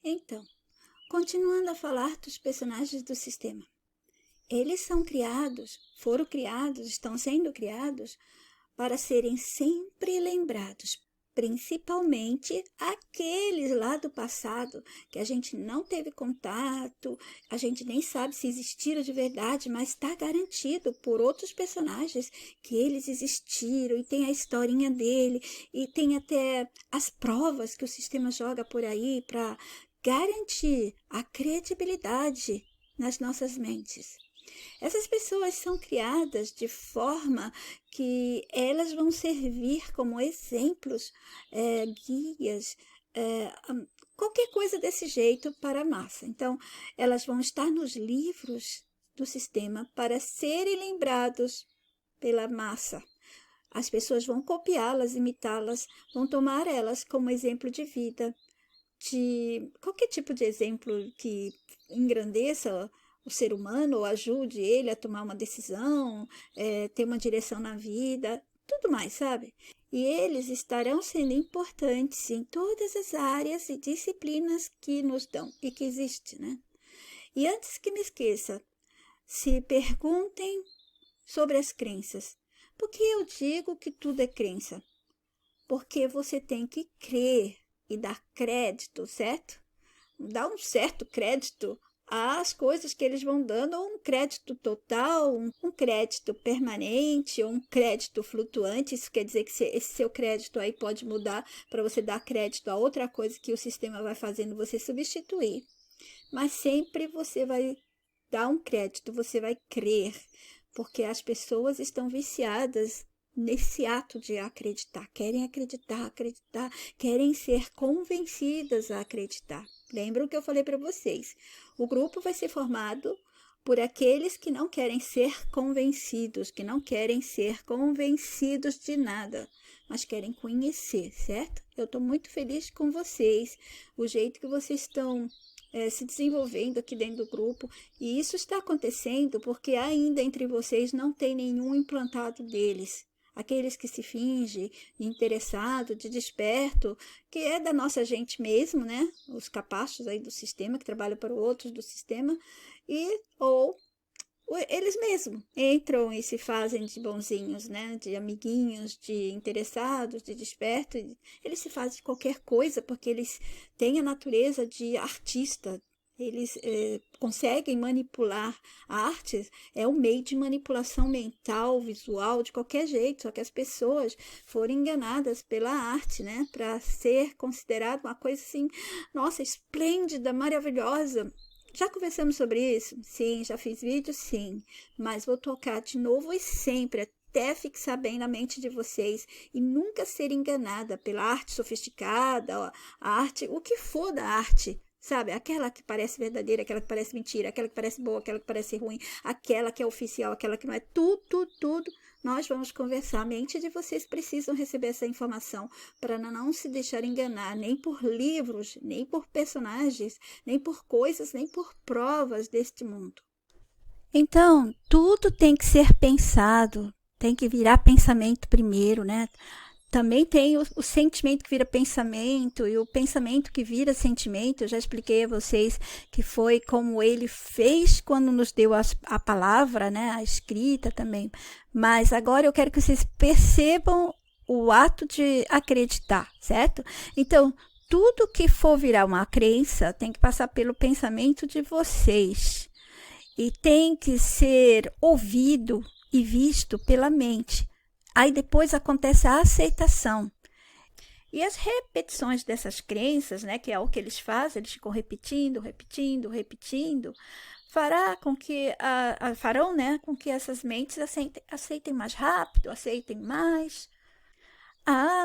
Então, continuando a falar dos personagens do sistema. Eles foram criados, estão sendo criados para serem sempre lembrados, principalmente aqueles lá do passado que a gente não teve contato, a gente nem sabe se existiram de verdade, mas está garantido por outros personagens que eles existiram e tem a historinha dele e tem até as provas que o sistema joga por aí para garantir a credibilidade nas nossas mentes. Essas pessoas são criadas de forma que elas vão servir como exemplos, guias, qualquer coisa desse jeito para a massa. Então, elas vão estar nos livros do sistema para serem lembrados pela massa. As pessoas vão copiá-las, imitá-las, vão tomar elas como exemplo de vida, de qualquer tipo de exemplo que engrandeça o ser humano ou ajude ele a tomar uma decisão, ter uma direção na vida, tudo mais, sabe? E eles estarão sendo importantes em todas as áreas e disciplinas que nos dão e que existem, né? E antes que me esqueça, se perguntem sobre as crenças. Por que eu digo que tudo é crença? Porque você tem que crer e dar crédito, certo? Dar um certo crédito às coisas que eles vão dando, ou um crédito total, um crédito permanente, ou um crédito flutuante. Isso quer dizer que esse seu crédito aí pode mudar para você dar crédito a outra coisa que o sistema vai fazendo você substituir. Mas sempre você vai dar um crédito, você vai crer, porque as pessoas estão viciadas nesse ato de acreditar, acreditar, querem ser convencidas a acreditar. Lembram que eu falei para vocês? O grupo vai ser formado por aqueles que não querem ser convencidos, que não querem ser convencidos de nada, mas querem conhecer, certo? Eu estou muito feliz com vocês, o jeito que vocês estão se desenvolvendo aqui dentro do grupo, e isso está acontecendo porque ainda entre vocês não tem nenhum implantado deles. Aqueles que se fingem de interessado, de desperto, que é da nossa gente mesmo, né? Os capachos aí do sistema, que trabalham para outros do sistema, ou eles mesmos entram e se fazem de bonzinhos, né? De amiguinhos, de interessados, de desperto. Eles se fazem de qualquer coisa porque eles têm a natureza de artista. Eles conseguem manipular. A arte é um meio de manipulação mental, visual, de qualquer jeito, só que as pessoas foram enganadas pela arte, né? Para ser considerado uma coisa assim, nossa, esplêndida, maravilhosa. Já conversamos sobre isso? Sim. Já fiz vídeo? Sim. Mas vou tocar de novo e sempre, até fixar bem na mente de vocês e nunca ser enganada pela arte sofisticada, a arte, o que for da arte. Sabe, aquela que parece verdadeira, aquela que parece mentira, aquela que parece boa, aquela que parece ruim, aquela que é oficial, aquela que não é, tudo. Nós vamos conversar. A mente de vocês precisam receber essa informação para não se deixar enganar, nem por livros, nem por personagens, nem por coisas, nem por provas deste mundo. Então, tudo tem que ser pensado, tem que virar pensamento primeiro, né? Também tem o sentimento que vira pensamento e o pensamento que vira sentimento. Eu já expliquei a vocês que foi como ele fez quando nos deu a palavra, né? A escrita também. Mas agora eu quero que vocês percebam o ato de acreditar, certo? Então, tudo que for virar uma crença tem que passar pelo pensamento de vocês. E tem que ser ouvido e visto pela mente. Aí depois acontece a aceitação. E as repetições dessas crenças, né, que é o que eles fazem, eles ficam repetindo, farão, né, com que essas mentes aceitem mais rápido, aceitem mais.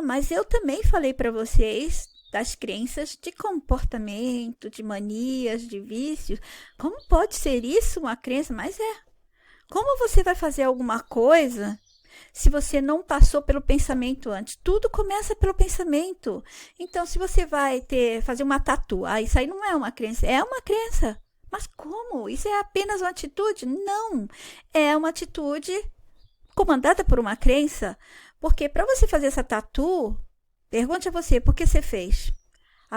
Mas eu também falei para vocês das crenças de comportamento, de manias, de vícios. Como pode ser isso uma crença? Mas como você vai fazer alguma coisa se você não passou pelo pensamento antes? Tudo começa pelo pensamento. Então, se você vai fazer uma tatu, isso aí não é uma crença, é uma crença. Mas como? Isso é apenas uma atitude? Não, é uma atitude comandada por uma crença. Porque para você fazer essa tatu, pergunte a você, por que você fez?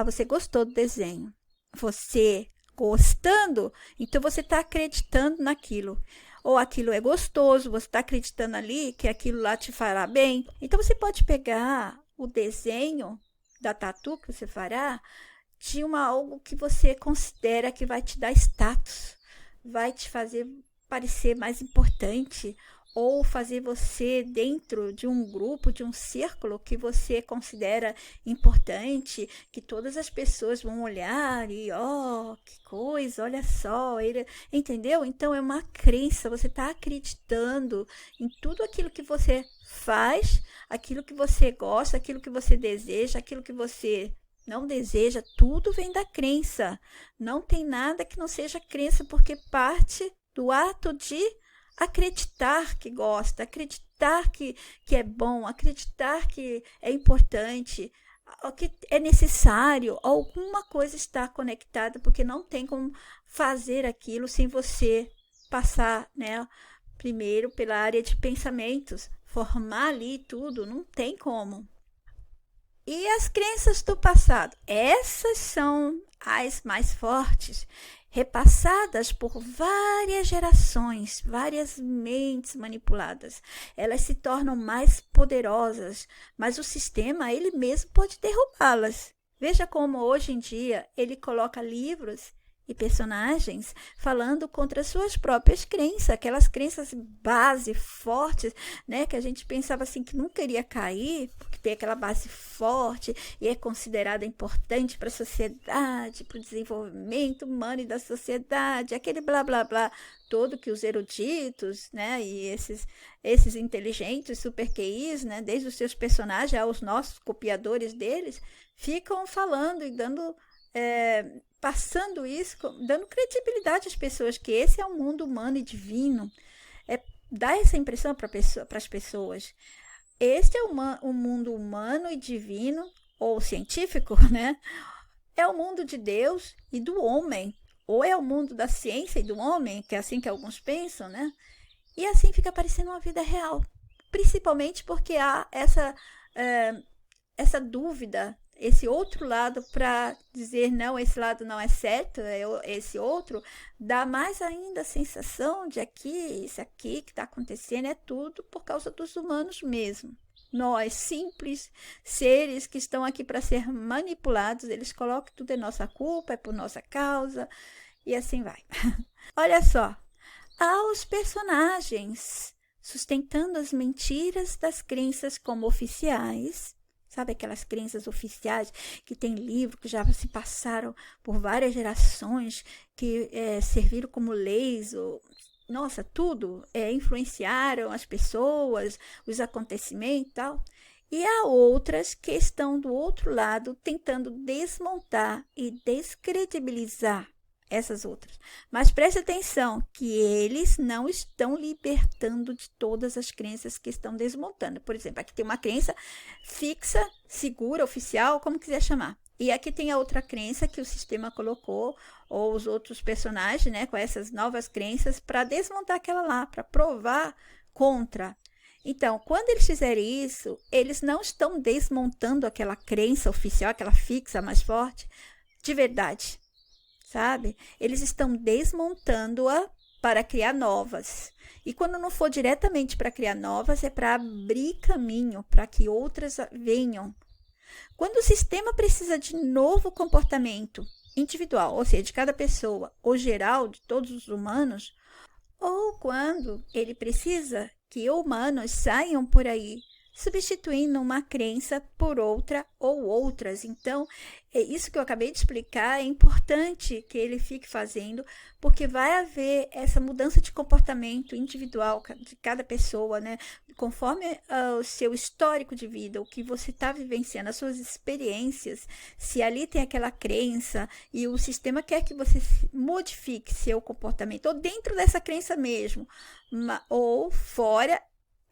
Você gostou do desenho. você gostando, então você está acreditando naquilo. Ou aquilo é gostoso, você está acreditando ali que aquilo lá te fará bem. Então você pode pegar o desenho da tatu que você fará de algo que você considera que vai te dar status, vai te fazer parecer mais importante, ou fazer você dentro de um grupo, de um círculo que você considera importante, que todas as pessoas vão olhar e, que coisa, olha só, ele, entendeu? Então é uma crença, você está acreditando em tudo aquilo que você faz, aquilo que você gosta, aquilo que você deseja, aquilo que você não deseja, tudo vem da crença. Não tem nada que não seja crença, porque parte do ato de acreditar que gosta, acreditar que é bom, acreditar que é importante, que é necessário, alguma coisa está conectada, porque não tem como fazer aquilo sem você passar, né, primeiro pela área de pensamentos, formar ali tudo, não tem como. E as crenças do passado? Essas são as mais fortes, repassadas por várias gerações, várias mentes manipuladas. Elas se tornam mais poderosas, mas o sistema, ele mesmo pode derrubá-las. Veja como hoje em dia ele coloca livros e personagens falando contra suas próprias crenças, aquelas crenças base fortes, né, que a gente pensava assim que nunca iria cair, porque tem aquela base forte e é considerada importante para a sociedade, para o desenvolvimento humano e da sociedade, aquele blá blá blá todo que os eruditos, né, e esses inteligentes super QIs, né, desde os seus personagens aos nossos copiadores deles, ficam falando e dando passando isso, dando credibilidade às pessoas, que esse é um mundo humano e divino. Dá essa impressão para as pessoas. Este é um mundo humano e divino, ou científico, né? É o mundo de Deus e do homem. Ou é o mundo da ciência e do homem, que é assim que alguns pensam, né? E assim fica parecendo uma vida real. Principalmente porque há essa dúvida, esse outro lado, para dizer não, esse lado não é certo, esse outro, dá mais ainda a sensação de isso aqui que está acontecendo é tudo por causa dos humanos mesmo. Nós, simples seres que estão aqui para ser manipulados, eles colocam tudo é nossa culpa, é por nossa causa, e assim vai. Olha só, há os personagens sustentando as mentiras das crenças como oficiais. Sabe aquelas crenças oficiais que tem livro, que já se passaram por várias gerações, que serviram como leis, nossa, tudo, influenciaram as pessoas, os acontecimentos e tal. E há outras que estão do outro lado tentando desmontar e descredibilizar essas outras. Mas preste atenção que eles não estão libertando de todas as crenças que estão desmontando. Por exemplo, aqui tem uma crença fixa, segura, oficial, como quiser chamar. E aqui tem a outra crença que o sistema colocou, ou os outros personagens, né, com essas novas crenças, para desmontar aquela lá, para provar contra. Então, quando eles fizerem isso, eles não estão desmontando aquela crença oficial, aquela fixa mais forte, de verdade. Sabe? Eles estão desmontando-a para criar novas. E quando não for diretamente para criar novas, é para abrir caminho para que outras venham. Quando o sistema precisa de novo comportamento individual, ou seja, de cada pessoa, ou geral, de todos os humanos, ou quando ele precisa que humanos saiam por aí substituindo uma crença por outra ou outras. Então, isso que eu acabei de explicar é importante que ele fique fazendo, porque vai haver essa mudança de comportamento individual de cada pessoa, né? Conforme o seu histórico de vida, o que você está vivenciando, as suas experiências, se ali tem aquela crença e o sistema quer que você modifique seu comportamento, ou dentro dessa crença mesmo, ou fora.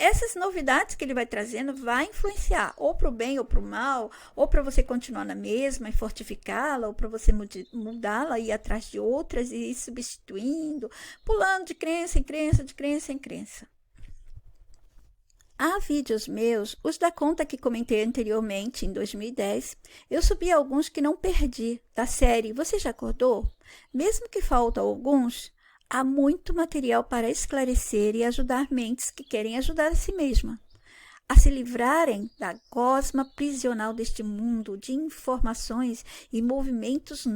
Essas novidades que ele vai trazendo vai influenciar ou para o bem ou para o mal, ou para você continuar na mesma e fortificá-la, ou para você mudá-la e ir atrás de outras e ir substituindo, pulando de crença em crença, de crença em crença. Há vídeos meus, os da conta que comentei anteriormente, em 2010, eu subi alguns que não perdi, da série Você Já Acordou? Mesmo que faltam alguns, há muito material para esclarecer e ajudar mentes que querem ajudar a si mesma a se livrarem da gosma prisional deste mundo de informações e movimentos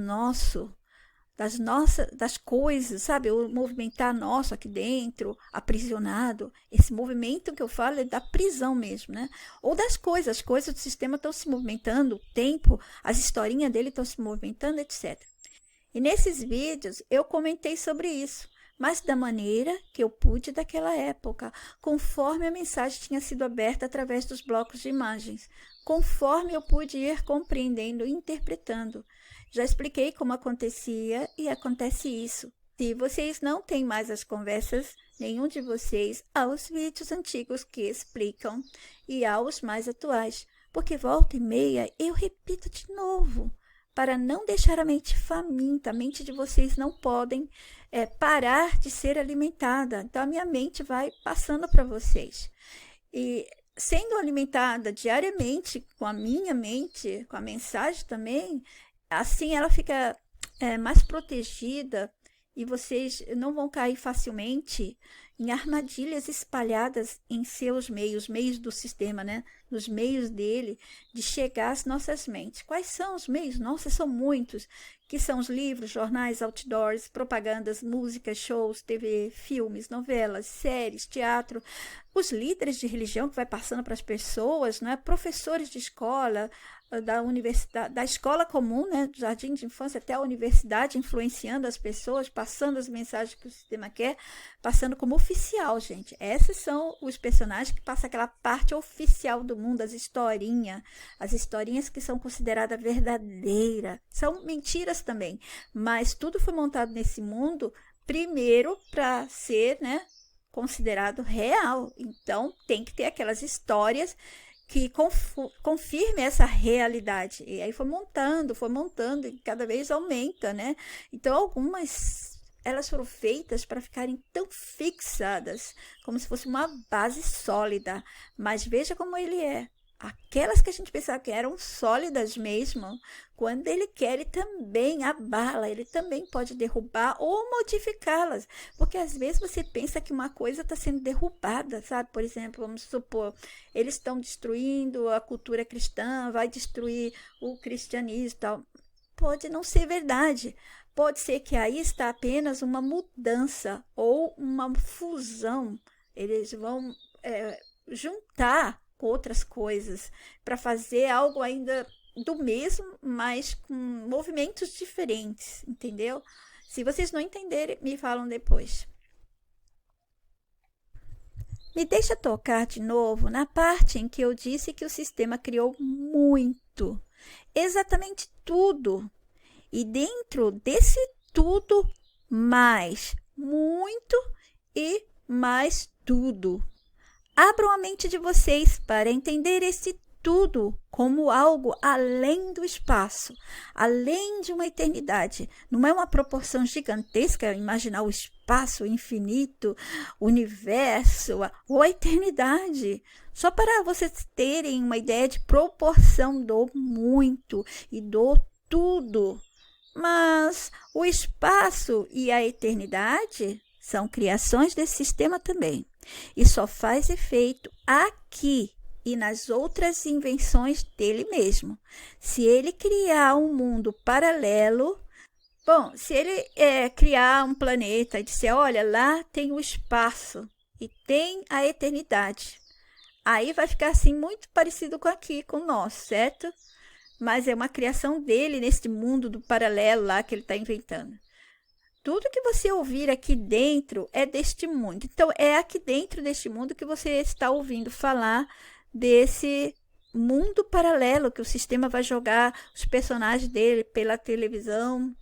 das coisas, sabe? O movimentar nosso aqui dentro, aprisionado. Esse movimento que eu falo é da prisão mesmo, né? Ou das coisas, as coisas do sistema estão se movimentando, o tempo, as historinhas dele estão se movimentando, etc. E nesses vídeos eu comentei sobre isso, mas da maneira que eu pude daquela época, conforme a mensagem tinha sido aberta através dos blocos de imagens, conforme eu pude ir compreendendo e interpretando. Já expliquei como acontecia e acontece isso. Se vocês não têm mais as conversas, nenhum de vocês, aos vídeos antigos que explicam e aos mais atuais, porque volta e meia eu repito de novo, para não deixar a mente faminta. A mente de vocês não podem parar de ser alimentada. Então, a minha mente vai passando para vocês. E sendo alimentada diariamente com a minha mente, com a mensagem também, assim ela fica mais protegida e vocês não vão cair facilmente em armadilhas espalhadas em seus meios do sistema, né? Nos meios dele, de chegar às nossas mentes. Quais são os meios? Nossa, são muitos, que são os livros, jornais, outdoors, propagandas, músicas, shows, TV, filmes, novelas, séries, teatro, os líderes de religião que vai passando para as pessoas, né? Professores de escola, da universidade, da escola comum, né, do jardim de infância até a universidade, influenciando as pessoas, passando as mensagens que o sistema quer, passando como oficial, gente. Esses são os personagens que passam aquela parte oficial do mundo, as historinhas que são consideradas verdadeiras. São mentiras também, mas tudo foi montado nesse mundo primeiro para ser, né, considerado real. Então, tem que ter aquelas histórias que confirme essa realidade. E aí foi montando e cada vez aumenta, né? Então, algumas, elas foram feitas para ficarem tão fixadas, como se fosse uma base sólida. Mas veja como ele é. Aquelas que a gente pensava que eram sólidas mesmo, quando ele quer, ele também abala, ele também pode derrubar ou modificá-las. Porque às vezes você pensa que uma coisa está sendo derrubada, sabe? Por exemplo, vamos supor, eles estão destruindo a cultura cristã, vai destruir o cristianismo e tal. Pode não ser verdade. Pode ser que aí está apenas uma mudança ou uma fusão. Eles vão juntar outras coisas para fazer algo ainda do mesmo, mas com movimentos diferentes, entendeu? Se vocês não entenderem, me falam depois. Me deixa tocar de novo na parte em que eu disse que o sistema criou muito, exatamente tudo, e dentro desse tudo, mais, muito e mais tudo. Abram a mente de vocês para entender esse tudo como algo além do espaço, além de uma eternidade. Não é uma proporção gigantesca imaginar o espaço infinito, o universo ou a eternidade. Só para vocês terem uma ideia de proporção do muito e do tudo. Mas o espaço e a eternidade são criações desse sistema também. E só faz efeito aqui e nas outras invenções dele mesmo. Se ele criar um mundo paralelo, se ele criar um planeta e disser, olha, lá tem o espaço e tem a eternidade, aí vai ficar assim muito parecido com aqui, com o nosso, certo? Mas é uma criação dele nesse mundo do paralelo lá que ele está inventando. Tudo que você ouvir aqui dentro é deste mundo. Então, é aqui dentro deste mundo que você está ouvindo falar desse mundo paralelo que o sistema vai jogar os personagens dele pela televisão,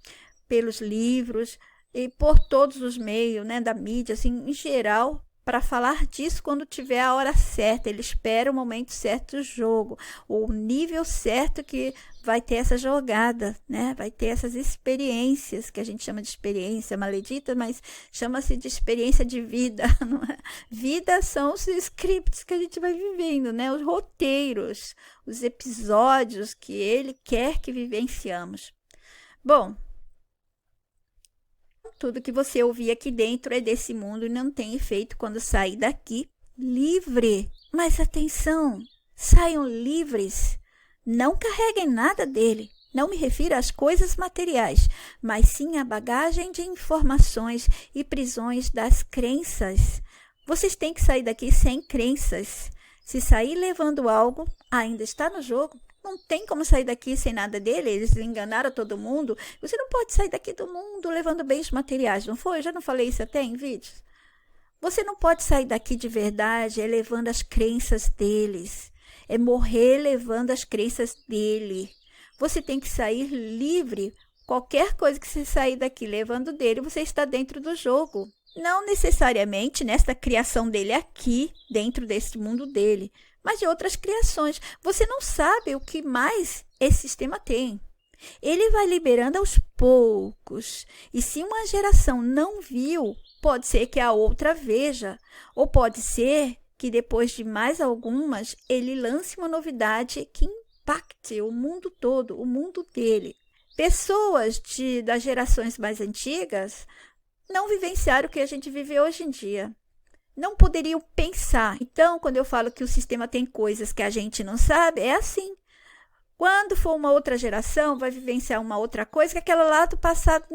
pelos livros e por todos os meios, né, da mídia, assim, em geral, para falar disso quando tiver a hora certa. Ele espera o momento certo do jogo, o nível certo que vai ter essa jogada, né? Vai ter essas experiências, que a gente chama de experiência maledita, mas chama-se de experiência de vida. Não é? Vida são os scripts que a gente vai vivendo, né? Os roteiros, os episódios que ele quer que vivenciamos. Bom, tudo que você ouvir aqui dentro é desse mundo e não tem efeito quando sair daqui livre. Mas atenção, saiam livres. Não carreguem nada dele. Não me refiro às coisas materiais, mas sim à bagagem de informações e prisões das crenças. Vocês têm que sair daqui sem crenças. Se sair levando algo, ainda está no jogo. Não tem como sair daqui sem nada dele. Eles enganaram todo mundo. Você não pode sair daqui do mundo levando bens materiais, não foi? Eu já não falei isso até em vídeos? Você não pode sair daqui de verdade levando as crenças deles. É morrer levando as crenças dele. Você tem que sair livre. Qualquer coisa que você sair daqui levando dele, você está dentro do jogo. Não necessariamente nesta criação dele aqui, dentro desse mundo dele, mas de outras criações. Você não sabe o que mais esse sistema tem. Ele vai liberando aos poucos. E se uma geração não viu, pode ser que a outra veja. Ou pode ser que depois de mais algumas, ele lance uma novidade que impacte o mundo todo, o mundo dele. Pessoas das gerações mais antigas não vivenciaram o que a gente vive hoje em dia. Não poderiam pensar. Então, quando eu falo que o sistema tem coisas que a gente não sabe, é assim. Quando for uma outra geração, vai vivenciar uma outra coisa que aquela lá do passado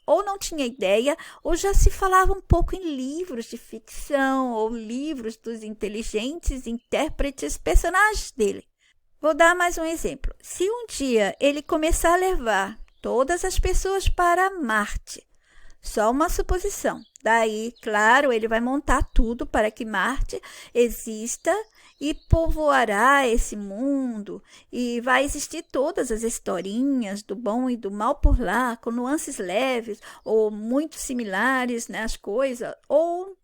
ou não tinha ideia, ou já se falava um pouco em livros de ficção, ou livros dos inteligentes intérpretes, personagens dele. Vou dar mais um exemplo. Se um dia ele começar a levar todas as pessoas para Marte, só uma suposição. Daí, claro, ele vai montar tudo para que Marte exista e povoará esse mundo. E vai existir todas as historinhas do bom e do mal por lá, com nuances leves ou muito similares nas coisas, ou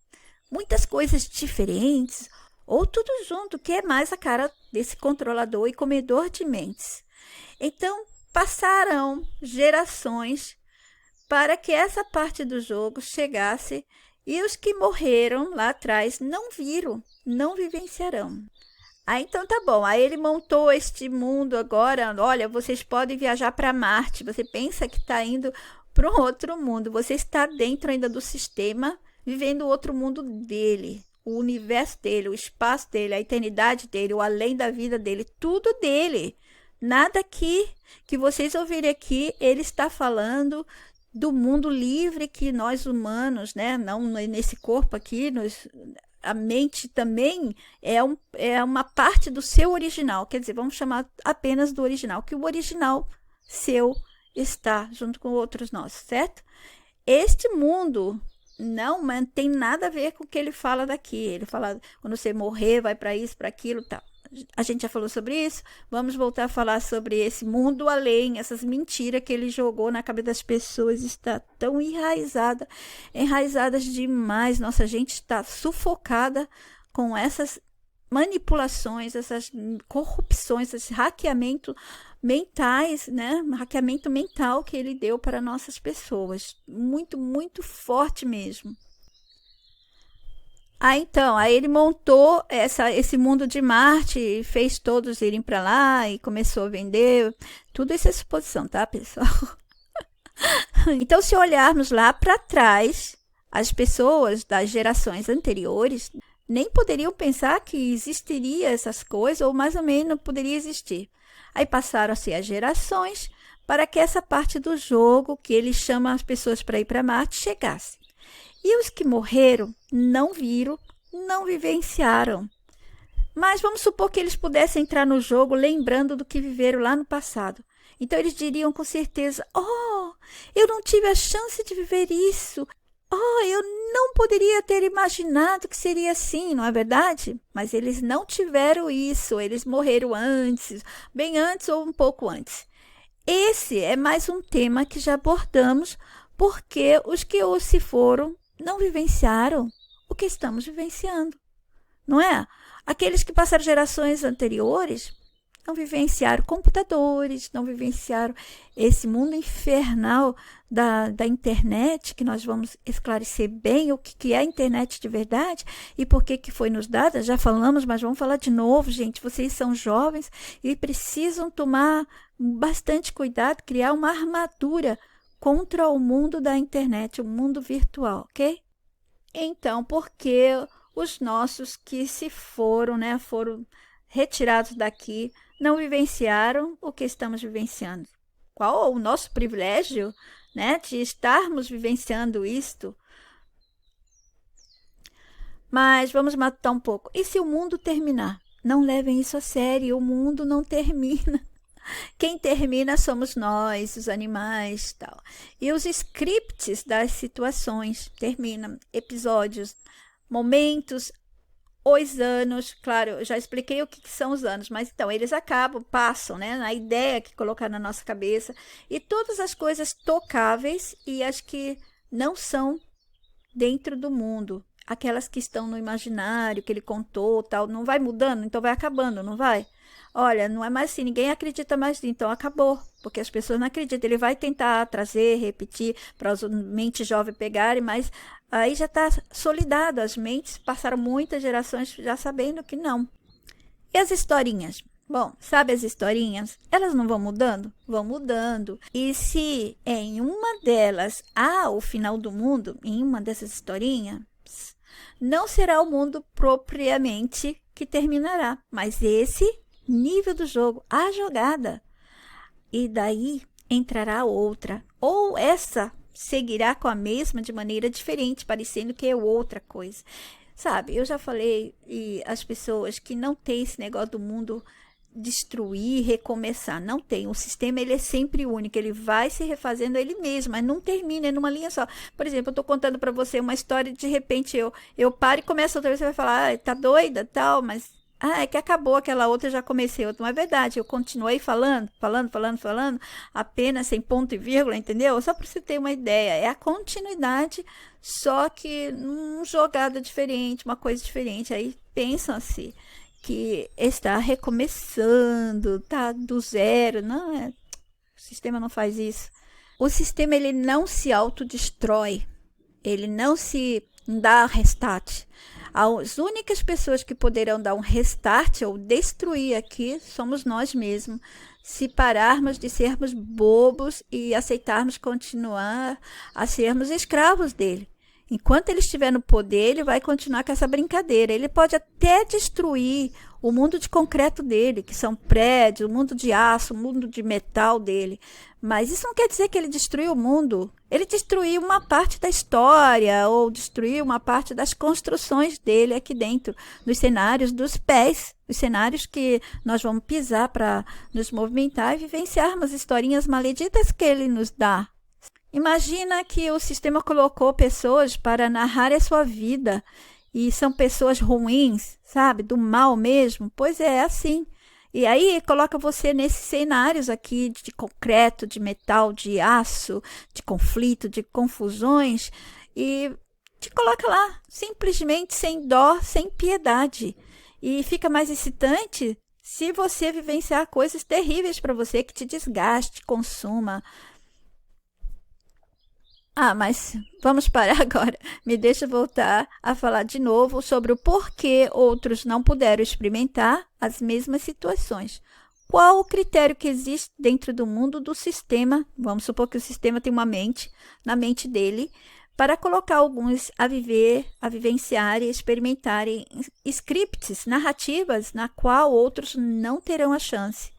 muitas coisas diferentes, ou tudo junto, que é mais a cara desse controlador e comedor de mentes. Então, passarão gerações para que essa parte do jogo chegasse e os que morreram lá atrás não viram, não vivenciarão. Então tá bom, aí ele montou este mundo agora, olha, vocês podem viajar para Marte, você pensa que está indo para um outro mundo, você está dentro ainda do sistema, vivendo o outro mundo dele, o universo dele, o espaço dele, a eternidade dele, o além da vida dele, tudo dele. Nada aqui que vocês ouvirem aqui, ele está falando do mundo livre que nós humanos, né? Não nesse corpo aqui, a mente também é uma parte do seu original, quer dizer, vamos chamar apenas do original, que o original seu está junto com outros nossos, certo? Este mundo não tem nada a ver com o que ele fala daqui. Ele fala, quando você morrer, vai para isso, para aquilo, tal. A gente já falou sobre isso, vamos voltar a falar sobre esse mundo além, essas mentiras que ele jogou na cabeça das pessoas, está tão enraizadas demais, nossa gente está sufocada com essas manipulações, essas corrupções, esse hackeamento mentais, né? Hackeamento mental que ele deu para nossas pessoas, muito, muito forte mesmo. Então, aí ele montou esse mundo de Marte, fez todos irem para lá e começou a vender. Tudo isso é suposição, tá, pessoal? Então, se olharmos lá para trás, as pessoas das gerações anteriores nem poderiam pensar que existiria essas coisas, ou mais ou menos poderia existir. Aí passaram-se as gerações para que essa parte do jogo, que ele chama as pessoas para ir para Marte, chegasse. E os que morreram não viram, não vivenciaram. Mas vamos supor que eles pudessem entrar no jogo lembrando do que viveram lá no passado. Então eles diriam com certeza, eu não tive a chance de viver isso. Eu não poderia ter imaginado que seria assim, não é verdade? Mas eles não tiveram isso, eles morreram antes, bem antes ou um pouco antes. Esse é mais um tema que já abordamos, porque os que se foram não vivenciaram o o que estamos vivenciando, não é? Aqueles que passaram gerações anteriores não vivenciaram computadores, não vivenciaram esse mundo infernal da internet, que nós vamos esclarecer bem o que é a internet de verdade e por que foi nos dada. Já falamos, mas vamos falar de novo, gente. Vocês são jovens e precisam tomar bastante cuidado, criar uma armadura contra o mundo da internet, o mundo virtual, ok? Então, porque os nossos que se foram, né, foram retirados daqui, não vivenciaram o que estamos vivenciando? Qual o nosso privilégio, né, de estarmos vivenciando isto? Mas vamos matar um pouco. E se o mundo terminar? Não levem isso a sério, o mundo não termina. Quem termina somos nós, os animais, tal. E os scripts das situações terminam, episódios, momentos, os anos. Claro, eu já expliquei o que são os anos, mas então eles acabam, passam, né, na ideia que colocar na nossa cabeça, e todas as coisas tocáveis e as que não são dentro do mundo, aquelas que estão no imaginário, que ele contou, tal, não vai mudando, então vai acabando, não vai? Olha, não é mais assim, ninguém acredita mais, então acabou, porque as pessoas não acreditam. Ele vai tentar trazer, repetir para as mentes jovens pegarem, mas aí já está solidado, as mentes passaram muitas gerações já sabendo que não. E as historinhas? Bom, sabe as historinhas? Elas não vão mudando? Vão mudando. E se em uma delas há o final do mundo, em uma dessas historinhas, não será o mundo propriamente que terminará, mas esse nível do jogo, a jogada. E daí entrará outra. Ou essa seguirá com a mesma de maneira diferente, parecendo que é outra coisa. Sabe, eu já falei, e as pessoas que não têm esse negócio do mundo destruir, recomeçar, não tem. O sistema, ele é sempre único, ele vai se refazendo ele mesmo, mas não termina, é numa linha só. Por exemplo, eu estou contando para você uma história e de repente eu paro e começo outra vez, você vai falar, tá doida, tal, mas é que acabou aquela outra, já comecei outra. Não é verdade, eu continuei falando, apenas sem ponto e vírgula, entendeu? Só para você ter uma ideia, é a continuidade, só que jogada diferente, uma coisa diferente. Aí pensam-se que está recomeçando, tá do zero. Não, o sistema não faz isso. O sistema, ele não se autodestrói, ele não se dá restart. As únicas pessoas que poderão dar um restart ou destruir aqui somos nós mesmos. Se pararmos de sermos bobos e aceitarmos continuar a sermos escravos dele. Enquanto ele estiver no poder, ele vai continuar com essa brincadeira. Ele pode até destruir o mundo de concreto dele, que são prédios, o mundo de aço, o mundo de metal dele. Mas isso não quer dizer que ele destruiu o mundo. Ele destruiu uma parte da história ou destruiu uma parte das construções dele aqui dentro, nos cenários dos pés, os cenários que nós vamos pisar para nos movimentar e vivenciarmos historinhas maleditas que ele nos dá. Imagina que o sistema colocou pessoas para narrar a sua vida e são pessoas ruins, sabe? Do mal mesmo. Pois é assim. E aí coloca você nesses cenários aqui de concreto, de metal, de aço, de conflito, de confusões e te coloca lá, simplesmente sem dó, sem piedade. E fica mais excitante se você vivenciar coisas terríveis para você, que te desgaste, consuma. Mas vamos parar agora. Me deixa voltar a falar de novo sobre o porquê outros não puderam experimentar as mesmas situações. Qual o critério que existe dentro do mundo do sistema? Vamos supor que o sistema tem uma mente, na mente dele, para colocar alguns a viver, a vivenciar e experimentarem scripts, narrativas, na qual outros não terão a chance.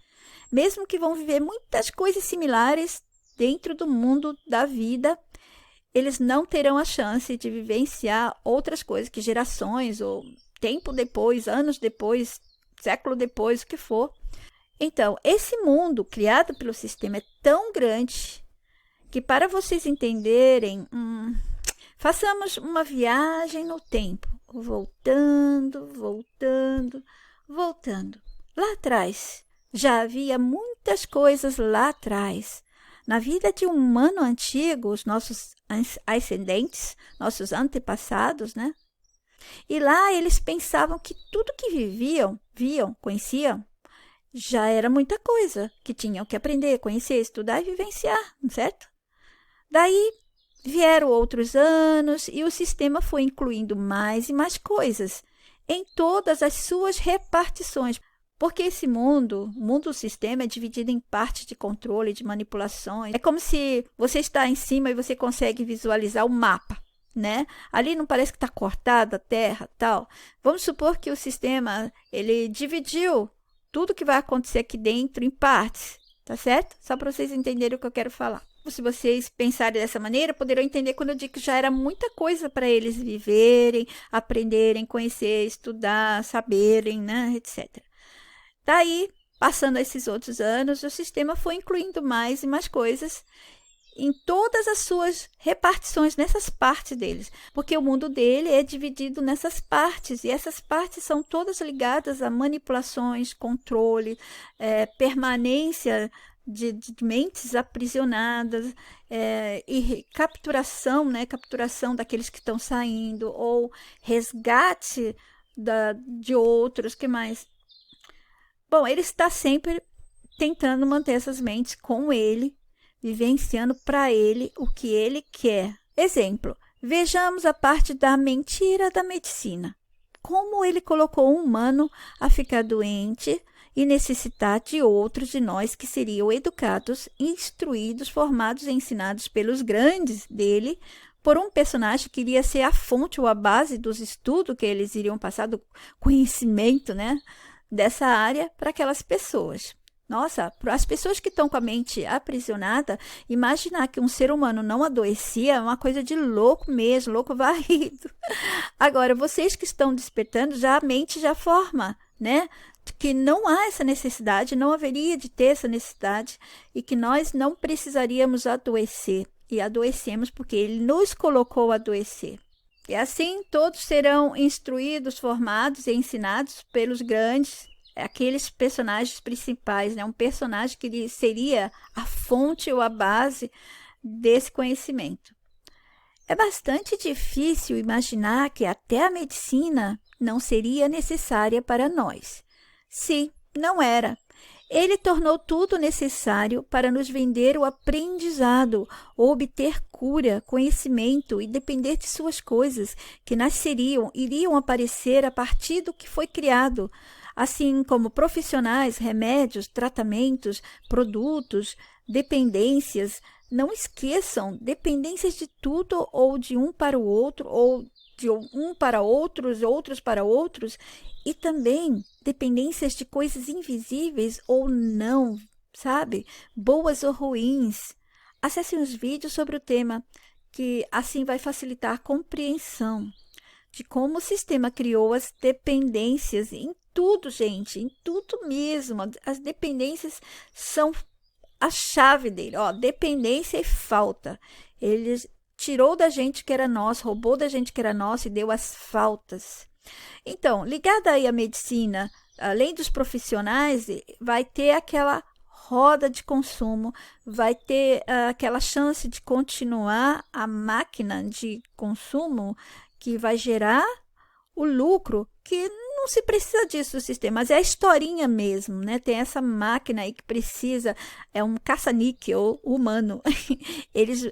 Mesmo que vão viver muitas coisas similares dentro do mundo da vida, eles não terão a chance de vivenciar outras coisas que gerações ou tempo depois, anos depois, século depois, o que for. Então, esse mundo criado pelo sistema é tão grande que, para vocês entenderem, façamos uma viagem no tempo, voltando. Lá atrás, já havia muitas coisas lá atrás. Na vida de um humano antigo, os nossos ascendentes, nossos antepassados, né? E lá eles pensavam que tudo que viam, conheciam, já era muita coisa que tinham que aprender, conhecer, estudar e vivenciar, certo? Daí vieram outros anos e o sistema foi incluindo mais e mais coisas em todas as suas repartições. Porque esse mundo, o mundo do sistema, é dividido em partes de controle, de manipulações. É como se você está em cima e você consegue visualizar o mapa, né? Ali não parece que está cortada a terra, tal. Vamos supor que o sistema, ele dividiu tudo que vai acontecer aqui dentro em partes, tá certo? Só para vocês entenderem o que eu quero falar. Se vocês pensarem dessa maneira, poderão entender quando eu digo que já era muita coisa para eles viverem, aprenderem, conhecer, estudar, saberem, né, etc. Daí, passando esses outros anos, o sistema foi incluindo mais e mais coisas em todas as suas repartições, nessas partes deles, porque o mundo dele é dividido nessas partes, e essas partes são todas ligadas a manipulações, controle, permanência de mentes aprisionadas, e capturação, né, capturação daqueles que estão saindo, ou resgate de outros, que mais? Bom, ele está sempre tentando manter essas mentes com ele, vivenciando para ele o que ele quer. Exemplo, vejamos a parte da mentira da medicina. Como ele colocou um humano a ficar doente e necessitar de outros de nós que seriam educados, instruídos, formados e ensinados pelos grandes dele, por um personagem que iria ser a fonte ou a base dos estudos que eles iriam passar, do conhecimento, né, dessa área para aquelas pessoas. Nossa, para as pessoas que estão com a mente aprisionada, imaginar que um ser humano não adoecia é uma coisa de louco mesmo, louco varrido. Agora, vocês que estão despertando, já a mente já forma, né? Que não há essa necessidade, não haveria de ter essa necessidade e que nós não precisaríamos adoecer. E adoecemos porque ele nos colocou a adoecer. E assim todos serão instruídos, formados e ensinados pelos grandes, aqueles personagens principais, né? Um personagem que seria a fonte ou a base desse conhecimento. É bastante difícil imaginar que até a medicina não seria necessária para nós. Sim, não era. Ele tornou tudo necessário para nos vender o aprendizado, obter cura, conhecimento e depender de suas coisas, que nasceriam, iriam aparecer a partir do que foi criado, assim como profissionais, remédios, tratamentos, produtos, dependências. Não esqueçam, dependências de tudo ou de um para o outro, ou de um para outros, outros para outros, e também dependências de coisas invisíveis ou não, sabe? Boas ou ruins. Acessem os vídeos sobre o tema, que assim vai facilitar a compreensão de como o sistema criou as dependências em tudo, gente, em tudo mesmo. As dependências são a chave dele, ó, dependência e falta. Ele tirou da gente que era nosso, roubou da gente que era nosso e deu as faltas. Então, ligada aí à medicina, além dos profissionais, vai ter aquela roda de consumo, vai ter aquela chance de continuar a máquina de consumo que vai gerar o lucro, que não se precisa disso do sistema, mas é a historinha mesmo, né? Tem essa máquina aí que precisa, é um caça-níquel humano.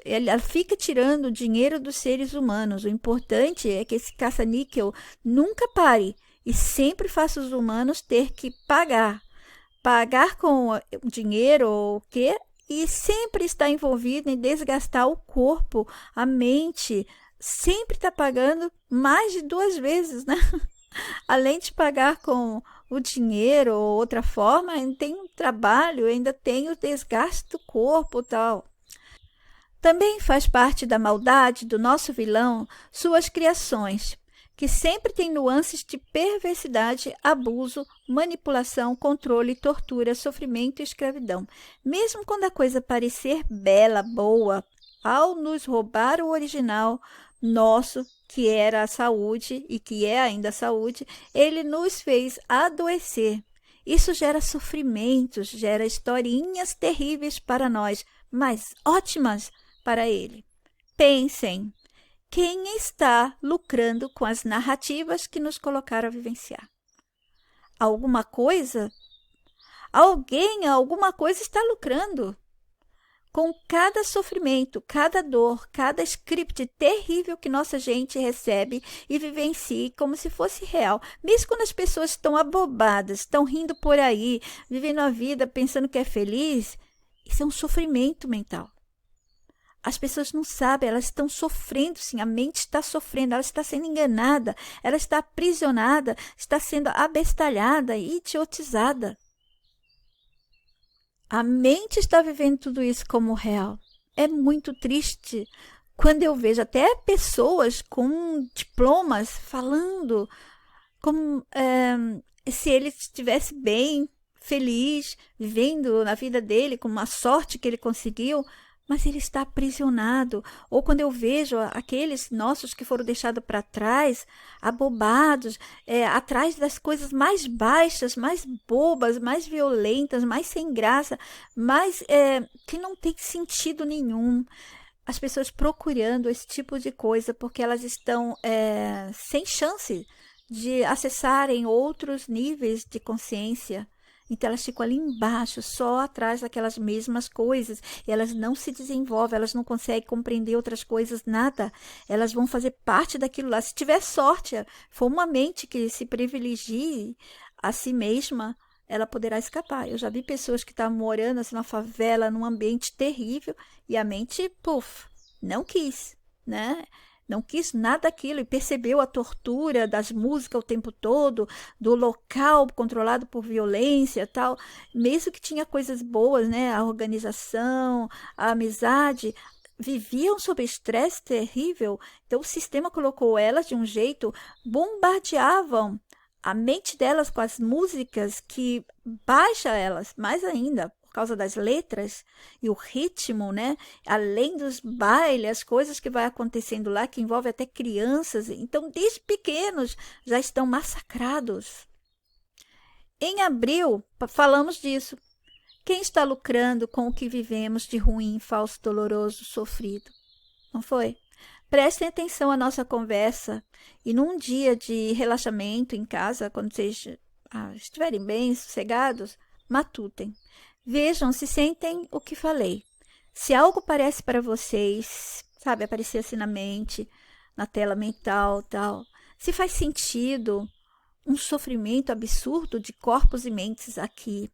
Ela fica tirando o dinheiro dos seres humanos. O importante é que esse caça-níquel nunca pare e sempre faça os humanos ter que pagar. Pagar com dinheiro ou o quê? E sempre está envolvido em desgastar o corpo, a mente, sempre está pagando mais de 2 vezes, né? Além de pagar com o dinheiro ou outra forma, ainda tem um trabalho, ainda tem o desgaste do corpo e tal. Também faz parte da maldade do nosso vilão suas criações, que sempre tem nuances de perversidade, abuso, manipulação, controle, tortura, sofrimento e escravidão. Mesmo quando a coisa parecer bela, boa, ao nos roubar o original nosso, que era a saúde e que é ainda a saúde, ele nos fez adoecer. Isso gera sofrimentos, gera historinhas terríveis para nós, mas ótimas para ele. Pensem, quem está lucrando com as narrativas que nos colocaram a vivenciar? Alguma coisa? Alguma coisa está lucrando com cada sofrimento, cada dor, cada script terrível que nossa gente recebe e vivencia como se fosse real. Mesmo quando as pessoas estão abobadas, estão rindo por aí, vivendo a vida pensando que é feliz, isso é um sofrimento mental. As pessoas não sabem, elas estão sofrendo, sim, a mente está sofrendo, ela está sendo enganada, ela está aprisionada, está sendo abestalhada e idiotizada. A mente está vivendo tudo isso como real. É muito triste quando eu vejo até pessoas com diplomas falando como se ele estivesse bem, feliz, vivendo na vida dele com uma sorte que ele conseguiu, mas ele está aprisionado. Ou quando eu vejo aqueles nossos que foram deixados para trás, abobados, atrás das coisas mais baixas, mais bobas, mais violentas, mais sem graça, mais que não tem sentido nenhum. As pessoas procurando esse tipo de coisa porque elas estão sem chance de acessarem outros níveis de consciência. Então, elas ficam ali embaixo, só atrás daquelas mesmas coisas. E elas não se desenvolvem, elas não conseguem compreender outras coisas, nada. Elas vão fazer parte daquilo lá. Se tiver sorte, for uma mente que se privilegie a si mesma, ela poderá escapar. Eu já vi pessoas que estavam morando assim, na favela, num ambiente terrível, e a mente, puf, não quis, né? Não quis nada daquilo e percebeu a tortura das músicas o tempo todo, do local controlado por violência e tal. Mesmo que tinha coisas boas, né? A organização, a amizade, viviam sob estresse terrível. Então o sistema colocou elas de um jeito, bombardeavam a mente delas com as músicas que baixa elas mais ainda por causa das letras e o ritmo, né? Além dos bailes, as coisas que vai acontecendo lá, que envolve até crianças. Então, desde pequenos, já estão massacrados. Em abril, falamos disso. Quem está lucrando com o que vivemos de ruim, falso, doloroso, sofrido? Não foi? Prestem atenção à nossa conversa e num dia de relaxamento em casa, quando vocês estiverem bem, sossegados, matutem. Vejam se sentem o que falei. Se algo parece para vocês, sabe, aparecer assim na mente, na tela mental, tal, se faz sentido um sofrimento absurdo de corpos e mentes aqui,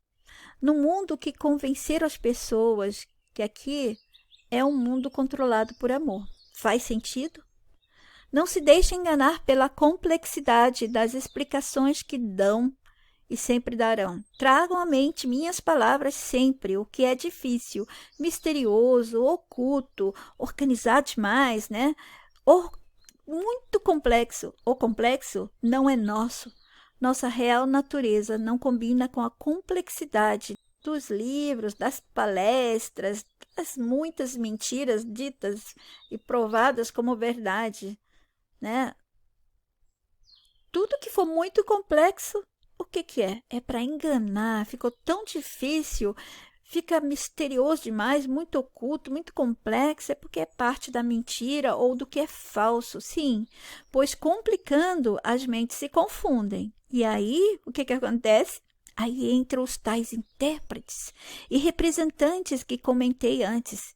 no mundo que convenceram as pessoas que aqui é um mundo controlado por amor. Faz sentido? Não se deixe enganar pela complexidade das explicações que dão e sempre darão. Tragam à mente minhas palavras sempre, o que é difícil, misterioso, oculto, organizado demais, né? Muito complexo. O complexo não é nosso. Nossa real natureza não combina com a complexidade dos livros, das palestras, das muitas mentiras ditas e provadas como verdade, né? Tudo que for muito complexo, o que é? É para enganar. Ficou tão difícil, fica misterioso demais, muito oculto, muito complexo, é porque é parte da mentira ou do que é falso. Sim, pois complicando, as mentes se confundem. E aí, o que acontece? Aí entram os tais intérpretes e representantes que comentei antes.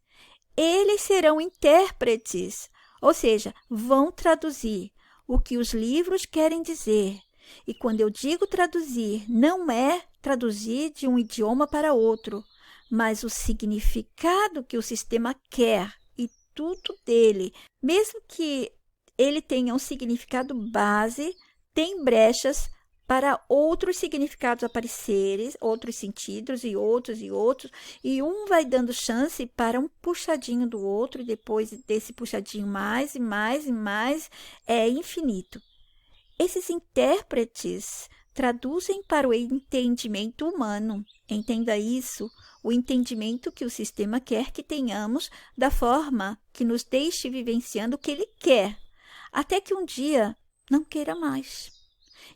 Eles serão intérpretes, ou seja, vão traduzir o que os livros querem dizer. E quando eu digo traduzir, não é traduzir de um idioma para outro, mas o significado que o sistema quer e tudo dele, mesmo que ele tenha um significado base, tem brechas para outros significados aparecerem, outros sentidos e outros, e um vai dando chance para um puxadinho do outro, e depois desse puxadinho mais e mais e mais, é infinito. Esses intérpretes traduzem para o entendimento humano. Entenda isso, o entendimento que o sistema quer que tenhamos da forma que nos deixe vivenciando o que ele quer, até que um dia não queira mais.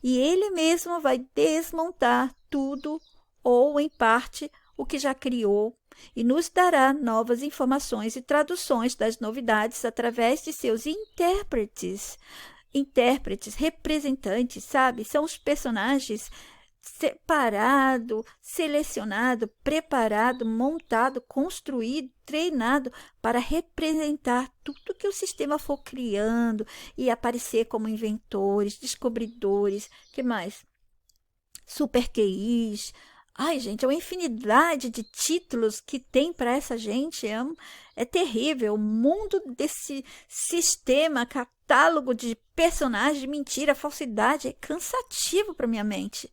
E ele mesmo vai desmontar tudo, ou em parte, o que já criou e nos dará novas informações e traduções das novidades através de seus intérpretes, representantes, sabe? São os personagens separado, selecionado, preparado, montado, construído, treinado para representar tudo que o sistema for criando e aparecer como inventores, descobridores, que mais? Super QIs. Ai, gente, é uma infinidade de títulos que tem para essa gente. É terrível. O mundo desse sistema, catálogo de personagens, de mentira, falsidade, é cansativo para minha mente.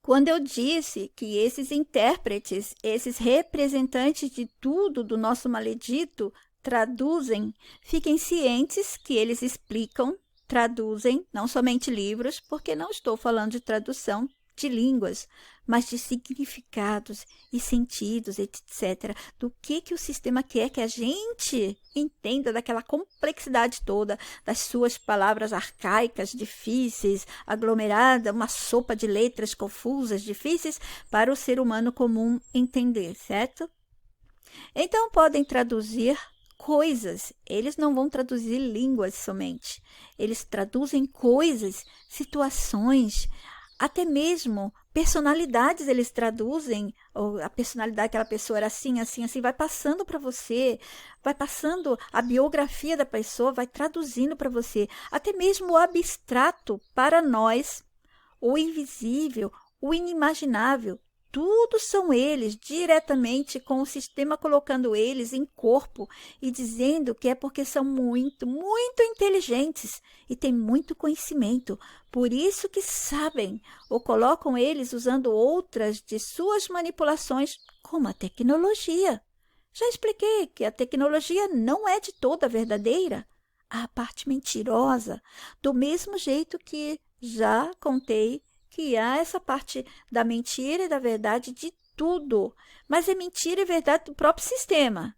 Quando eu disse que esses intérpretes, esses representantes de tudo do nosso maledito, traduzem, fiquem cientes que eles explicam, traduzem, não somente livros, porque não estou falando de tradução de línguas, mas de significados e sentidos, etc. Do que o sistema quer que a gente entenda daquela complexidade toda, das suas palavras arcaicas, difíceis, aglomerada, uma sopa de letras confusas, difíceis para o ser humano comum entender, certo? Então, podem traduzir coisas, eles não vão traduzir línguas somente, eles traduzem coisas, situações, até mesmo personalidades eles traduzem, ou a personalidade daquela pessoa era assim, assim, assim, vai passando para você, vai passando a biografia da pessoa, vai traduzindo para você, até mesmo o abstrato para nós, o invisível, o inimaginável, tudo são eles, diretamente com o sistema colocando eles em corpo e dizendo que é porque são muito, muito inteligentes e têm muito conhecimento. Por isso que sabem ou colocam eles usando outras de suas manipulações, como a tecnologia. Já expliquei que a tecnologia não é de toda verdadeira. Há a parte mentirosa, do mesmo jeito que já contei que há essa parte da mentira e da verdade de tudo, mas é mentira e verdade do próprio sistema.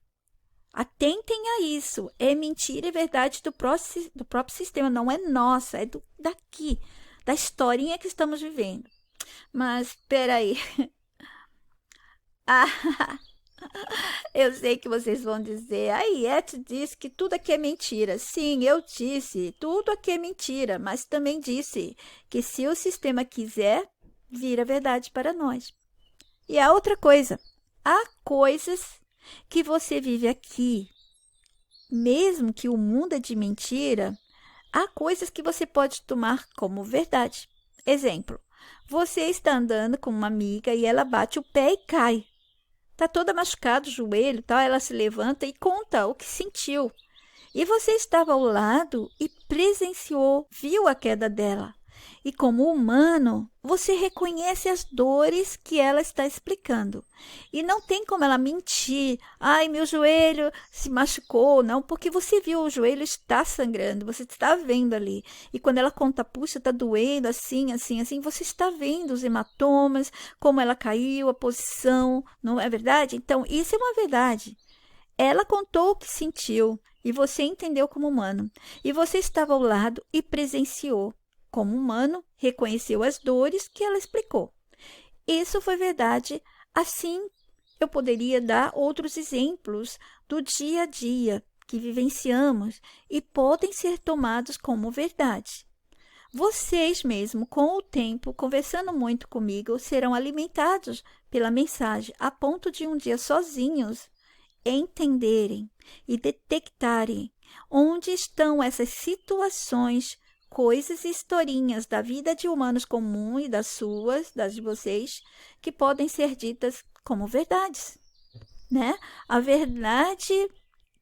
Atentem a isso, é mentira e verdade do próprio sistema, não é nossa, é daqui, da historinha que estamos vivendo. Mas, espera aí. Eu sei que vocês vão dizer, a Iete disse que tudo aqui é mentira. Sim, eu disse, tudo aqui é mentira, mas também disse que se o sistema quiser, vira verdade para nós. E a outra coisa, há coisas que você vive aqui, mesmo que o mundo é de mentira, há coisas que você pode tomar como verdade. Exemplo, você está andando com uma amiga e ela bate o pé e cai. Está toda machucada o joelho, tal, ela se levanta e conta o que sentiu. E você estava ao lado e presenciou, viu a queda dela. E como humano, você reconhece as dores que ela está explicando. E não tem como ela mentir. Ai, meu joelho se machucou. Não, porque você viu, o joelho está sangrando, você está vendo ali. E quando ela conta, puxa, está doendo, assim, assim, assim, você está vendo os hematomas, como ela caiu, a posição, não é verdade? Então, isso é uma verdade. Ela contou o que sentiu e você entendeu como humano. E você estava ao lado e presenciou. Como humano, reconheceu as dores que ela explicou. Isso foi verdade. Assim, eu poderia dar outros exemplos do dia a dia que vivenciamos e podem ser tomados como verdade. Vocês mesmo, com o tempo, conversando muito comigo, serão alimentados pela mensagem a ponto de um dia sozinhos entenderem e detectarem onde estão essas situações, coisas e historinhas da vida de humanos comum e das de vocês, que podem ser ditas como verdades, né? A verdade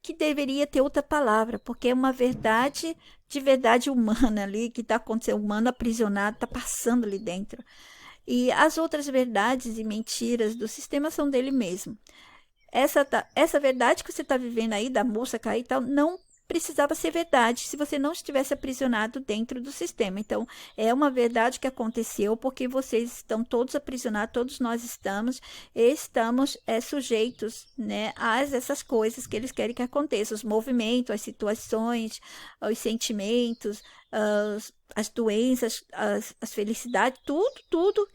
que deveria ter outra palavra, porque é uma verdade de verdade humana ali, que está acontecendo, humano aprisionado, está passando ali dentro. E as outras verdades e mentiras do sistema são dele mesmo. Essa verdade que você está vivendo aí, da moça cair e tal, não precisava ser verdade se você não estivesse aprisionado dentro do sistema. Então, é uma verdade que aconteceu porque vocês estão todos aprisionados, todos nós estamos sujeitos, né, a essas coisas que eles querem que aconteçam, os movimentos, as situações, os sentimentos, as doenças, as felicidades, tudo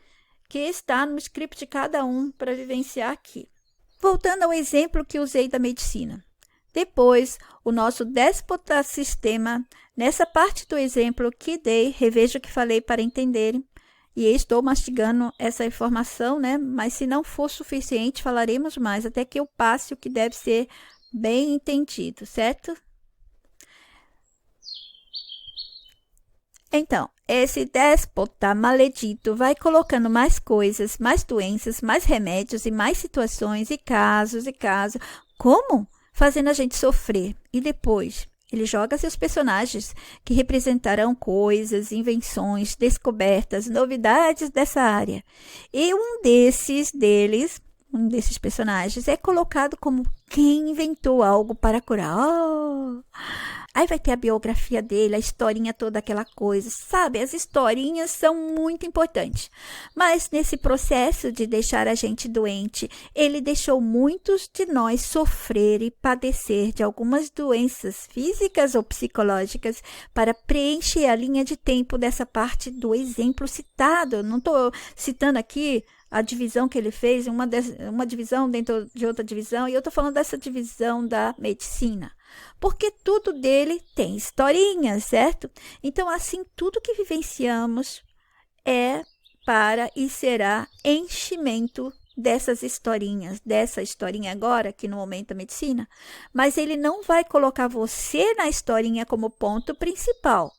que está no script de cada um para vivenciar aqui. Voltando ao exemplo que usei da medicina. Depois, o nosso déspota sistema, nessa parte do exemplo que dei, reveja o que falei para entenderem, e estou mastigando essa informação, né? Mas se não for suficiente, falaremos mais, até que eu passe o que deve ser bem entendido, certo? Então, esse déspota maledito vai colocando mais coisas, mais doenças, mais remédios e mais situações e casos e casos. Como? Fazendo a gente sofrer. E depois, ele joga seus personagens que representarão coisas, invenções, descobertas, novidades dessa área. E um desses personagens é colocado como quem inventou algo para curar. Oh! Aí vai ter a biografia dele, a historinha toda, aquela coisa. Sabe, as historinhas são muito importantes. Mas nesse processo de deixar a gente doente, ele deixou muitos de nós sofrer e padecer de algumas doenças físicas ou psicológicas para preencher a linha de tempo dessa parte do exemplo citado. Eu não estou citando aqui a divisão que ele fez, uma divisão dentro de outra divisão, e eu estou falando dessa divisão da medicina. Porque tudo dele tem historinhas, certo? Então, assim, tudo que vivenciamos é para e será enchimento dessas historinhas, dessa historinha agora, aqui no momento da medicina, mas ele não vai colocar você na historinha como ponto principal.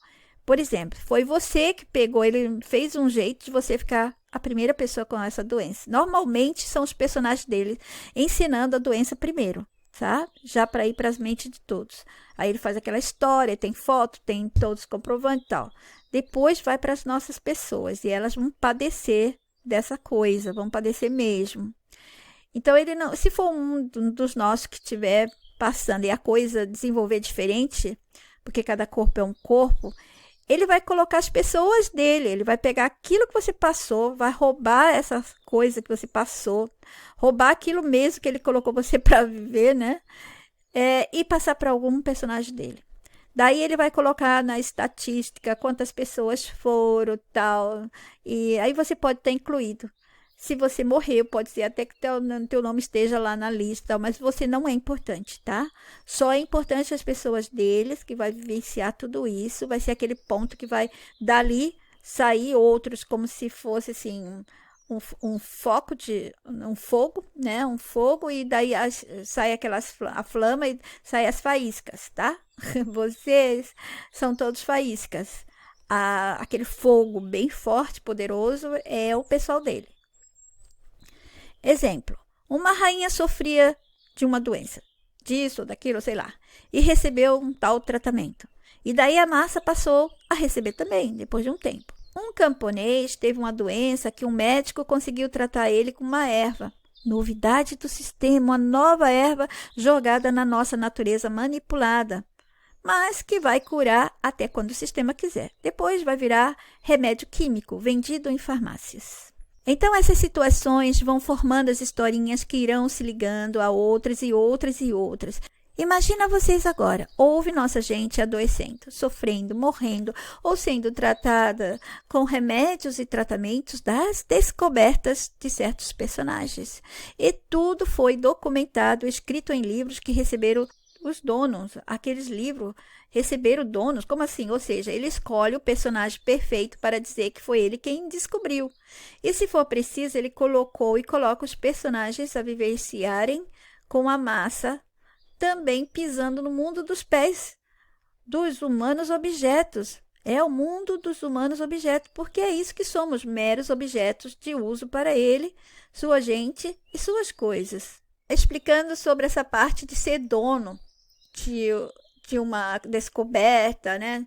Por exemplo, foi você que pegou, ele fez um jeito de você ficar a primeira pessoa com essa doença. Normalmente são os personagens dele ensinando a doença primeiro, tá? Já para ir para as mentes de todos. Aí ele faz aquela história, tem foto, tem todos os comprovantes e tal. Depois vai para as nossas pessoas e elas vão padecer dessa coisa, vão padecer mesmo. Então, ele não, se for um dos nossos que estiver passando e a coisa desenvolver diferente, porque cada corpo é um corpo, ele vai colocar as pessoas dele, ele vai pegar aquilo que você passou, vai roubar essa coisa que você passou, roubar aquilo mesmo que ele colocou você para viver, né? E passar para algum personagem dele. Daí ele vai colocar na estatística quantas pessoas foram, tal, e aí você pode estar incluído. Se você morreu, pode ser até que teu nome esteja lá na lista, mas você não é importante, tá? Só é importante as pessoas deles, que vai vivenciar tudo isso, vai ser aquele ponto que vai dali sair outros, como se fosse assim, um foco um fogo, né? Um fogo, e daí sai a flama e sai as faíscas, tá? Vocês são todos faíscas. Aquele fogo bem forte, poderoso, é o pessoal dele. Exemplo, uma rainha sofria de uma doença, disso, daquilo, sei lá, e recebeu um tal tratamento. E daí a massa passou a receber também, depois de um tempo. Um camponês teve uma doença que um médico conseguiu tratar ele com uma erva. Novidade do sistema, uma nova erva jogada na nossa natureza manipulada, mas que vai curar até quando o sistema quiser. Depois vai virar remédio químico, vendido em farmácias. Então, essas situações vão formando as historinhas que irão se ligando a outras e outras e outras. Imagina vocês agora, ouve nossa gente adoecendo, sofrendo, morrendo ou sendo tratada com remédios e tratamentos das descobertas de certos personagens. E tudo foi documentado, escrito em livros que receberam os donos. Aqueles livros receberam donos, como assim? Ou seja, ele escolhe o personagem perfeito para dizer que foi ele quem descobriu. E se for preciso, ele colocou e coloca os personagens a vivenciarem com a massa, também pisando no mundo dos pés dos humanos objetos. É o mundo dos humanos objetos, porque é isso que somos, meros objetos de uso para ele, sua gente e suas coisas. Explicando sobre essa parte de ser dono de uma descoberta, né?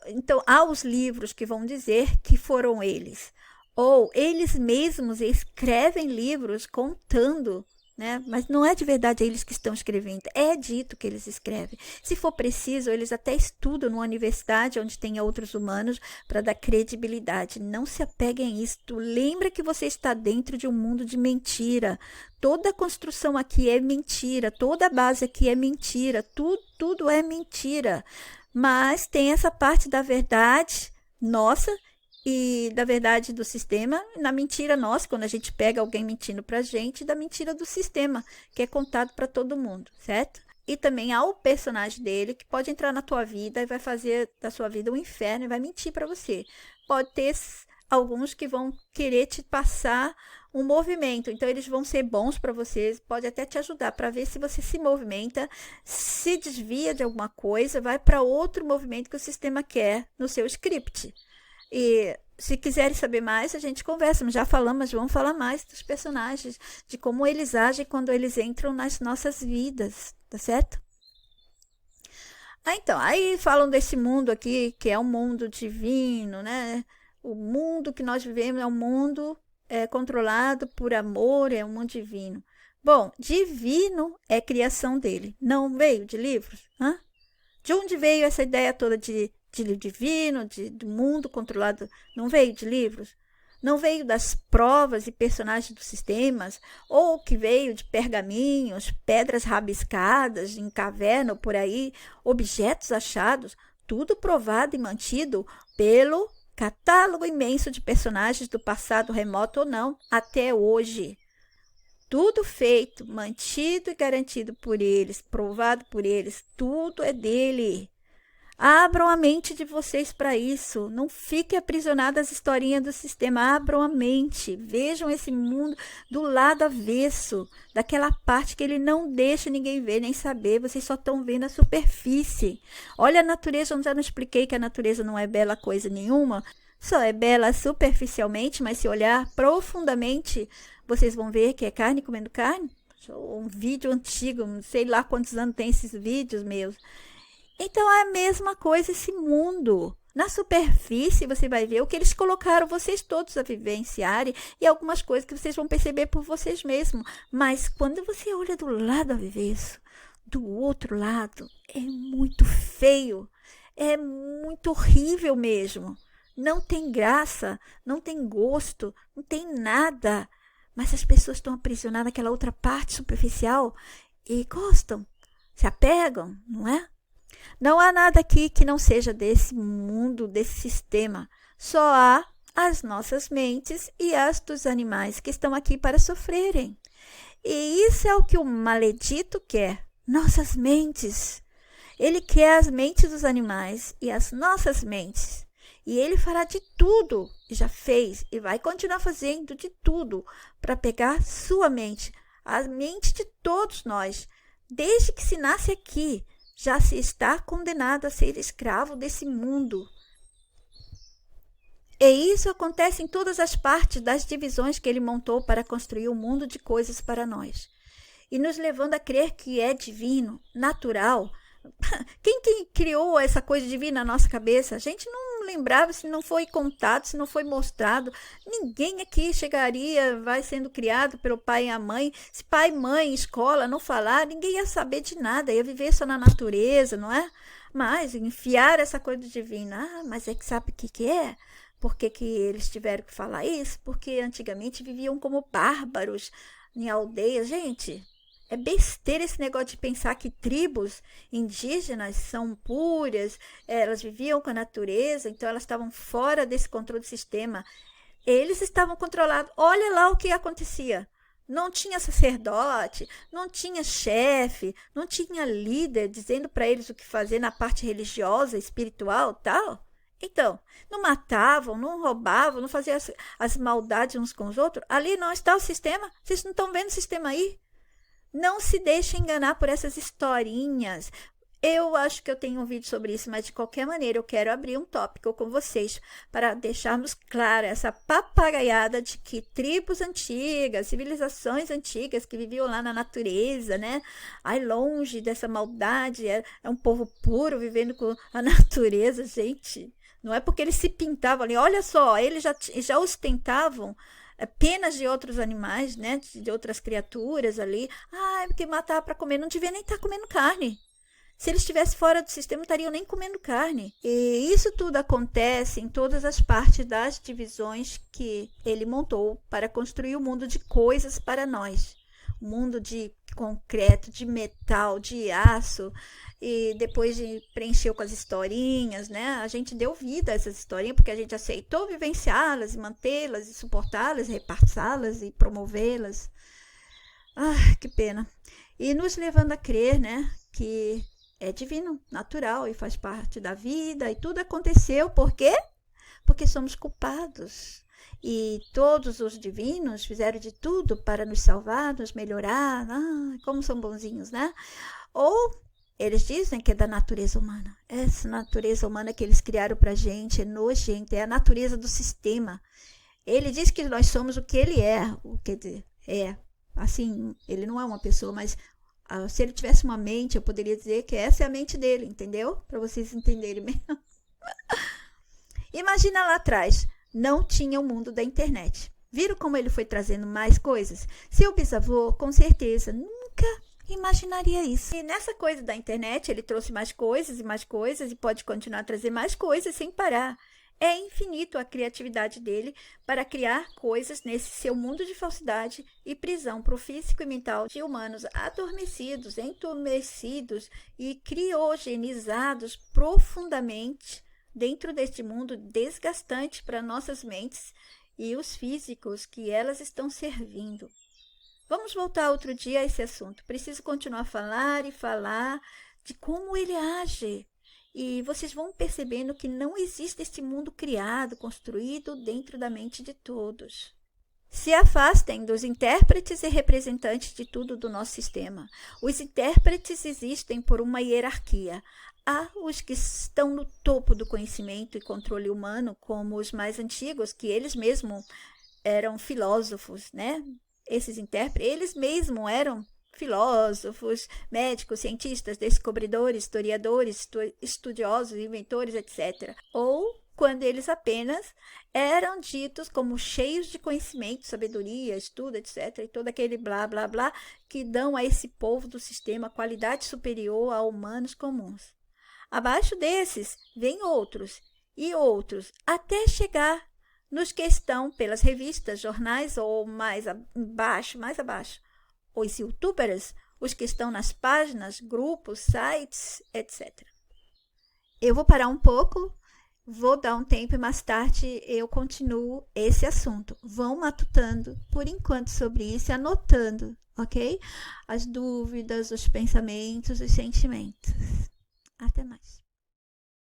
Então, há os livros que vão dizer que foram eles, ou eles mesmos escrevem livros contando, né? Mas não é de verdade eles que estão escrevendo, é dito que eles escrevem. Se for preciso, eles até estudam numa universidade onde tem outros humanos para dar credibilidade. Não se apeguem a isso. Lembra que você está dentro de um mundo de mentira. Toda a construção aqui é mentira, toda a base aqui é mentira, tudo é mentira. Mas tem essa parte da verdade nossa e da verdade do sistema, na mentira nossa, quando a gente pega alguém mentindo para a gente, da mentira do sistema, que é contado para todo mundo, certo? E também há o personagem dele que pode entrar na tua vida e vai fazer da sua vida um inferno e vai mentir para você. Pode ter alguns que vão querer te passar um movimento, então eles vão ser bons para você, pode até te ajudar para ver se você se movimenta, se desvia de alguma coisa, vai para outro movimento que o sistema quer no seu script. E se quiserem saber mais, a gente conversa. Já falamos, mas vamos falar mais dos personagens, de como eles agem quando eles entram nas nossas vidas, tá certo? Então, aí falam desse mundo aqui, que é um mundo divino, né? O mundo que nós vivemos é um mundo controlado por amor, é um mundo divino. Bom, divino é criação dele, não veio de livros? Hã? De onde veio essa ideia toda de divino, do mundo controlado? Não veio de livros? Não veio das provas e personagens dos sistemas? Ou que veio de pergaminhos, pedras rabiscadas em caverna ou por aí, objetos achados, tudo provado e mantido pelo catálogo imenso de personagens do passado remoto ou não, até hoje. Tudo feito, mantido e garantido por eles, provado por eles, tudo é dele. Abram a mente de vocês para isso. Não fiquem aprisionados às historinhas do sistema. Abram a mente. Vejam esse mundo do lado avesso, daquela parte que ele não deixa ninguém ver nem saber. Vocês só estão vendo a superfície. Olha a natureza, eu já não expliquei que a natureza não é bela coisa nenhuma. Só é bela superficialmente, mas se olhar profundamente, vocês vão ver que é carne comendo carne. Um vídeo antigo, não sei lá quantos anos tem esses vídeos meus. Então é a mesma coisa esse mundo. Na superfície você vai ver o que eles colocaram vocês todos a vivenciarem e algumas coisas que vocês vão perceber por vocês mesmos. Mas quando você olha do lado avesso, do outro lado, é muito feio, é muito horrível mesmo. Não tem graça, não tem gosto, não tem nada. Mas as pessoas estão aprisionadas naquela outra parte superficial e gostam, se apegam, não é? Não há nada aqui que não seja desse mundo, desse sistema. Só há as nossas mentes e as dos animais que estão aqui para sofrerem. E isso é o que o maledito quer, nossas mentes. Ele quer as mentes dos animais e as nossas mentes. E ele fará de tudo, e já fez, e vai continuar fazendo de tudo para pegar sua mente, a mente de todos nós, desde que se nasce aqui. Já se está condenado a ser escravo desse mundo. E isso acontece em todas as partes das divisões que ele montou para construir um mundo de coisas para nós. E nos levando a crer que é divino, natural. Quem criou essa coisa divina na nossa cabeça? A gente não lembrava, se não foi contado, se não foi mostrado. Ninguém aqui chegaria, vai sendo criado pelo pai e a mãe. Se pai, mãe, escola não falar, ninguém ia saber de nada, ia viver só na natureza, não é? Mas enfiar essa coisa divina, mas é que sabe o que é? Por que eles tiveram que falar isso? Porque antigamente viviam como bárbaros em aldeias. Gente, é besteira esse negócio de pensar que tribos indígenas são puras, elas viviam com a natureza, então elas estavam fora desse controle do sistema. Eles estavam controlados. Olha lá o que acontecia. Não tinha sacerdote, não tinha chefe, não tinha líder dizendo para eles o que fazer na parte religiosa, espiritual, tal. Então, não matavam, não roubavam, não faziam as maldades uns com os outros. Ali não está o sistema. Vocês não estão vendo o sistema aí? Não se deixe enganar por essas historinhas. Eu acho que eu tenho um vídeo sobre isso, mas de qualquer maneira eu quero abrir um tópico com vocês para deixarmos claro essa papagaiada de que tribos antigas, civilizações antigas que viviam lá na natureza, né? Aí longe dessa maldade, é um povo puro vivendo com a natureza, gente. Não é porque eles se pintavam ali, olha só, eles já ostentavam penas de outros animais, né? De outras criaturas ali. Ah, é porque matava para comer, não devia nem estar comendo carne. Se eles estivessem fora do sistema, não estariam nem comendo carne. E isso tudo acontece em todas as partes das divisões que ele montou para construir o mundo de coisas para nós. O mundo de concreto, de metal, de aço, e depois de preencheu com as historinhas, né? A gente deu vida a essas historinhas porque a gente aceitou vivenciá-las e mantê-las e suportá-las, repassá-las e promovê-las. Ah, que pena. E nos levando a crer, né, que é divino, natural e faz parte da vida e tudo aconteceu por quê? Porque somos culpados. E todos os divinos fizeram de tudo para nos salvar, nos melhorar. Ah, como são bonzinhos, né? Ou eles dizem que é da natureza humana. Essa natureza humana que eles criaram pra gente é nojenta, é a natureza do sistema. Ele diz que nós somos o que ele é, quer dizer, assim, ele não é uma pessoa, mas se ele tivesse uma mente, eu poderia dizer que essa é a mente dele, entendeu? Para vocês entenderem mesmo. Imagina lá atrás, não tinha o mundo da internet. Viram como ele foi trazendo mais coisas? Seu bisavô, com certeza, nunca imaginaria isso. E nessa coisa da internet, ele trouxe mais coisas e pode continuar a trazer mais coisas sem parar. É infinito a criatividade dele para criar coisas nesse seu mundo de falsidade e prisão pro físico e mental de humanos adormecidos, entumecidos e criogenizados profundamente dentro deste mundo desgastante para nossas mentes e os físicos que elas estão servindo. Vamos voltar outro dia a esse assunto. Preciso continuar a falar e falar de como ele age. E vocês vão percebendo que não existe este mundo criado, construído dentro da mente de todos. Se afastem dos intérpretes e representantes de tudo do nosso sistema. Os intérpretes existem por uma hierarquia. Há os que estão no topo do conhecimento e controle humano, como os mais antigos, que eles mesmos eram filósofos, né? Esses intérpretes, eles mesmos eram filósofos, médicos, cientistas, descobridores, historiadores, estudiosos, inventores, etc. Ou quando eles apenas eram ditos como cheios de conhecimento, sabedoria, estudo, etc. E todo aquele blá, blá, blá, que dão a esse povo do sistema qualidade superior a humanos comuns. Abaixo desses, vem outros, e outros, até chegar nos que estão pelas revistas, jornais ou mais abaixo, os youtubers, os que estão nas páginas, grupos, sites, etc. Eu vou parar um pouco, vou dar um tempo e mais tarde eu continuo esse assunto. Vão matutando por enquanto sobre isso e anotando, ok? As dúvidas, os pensamentos, os sentimentos.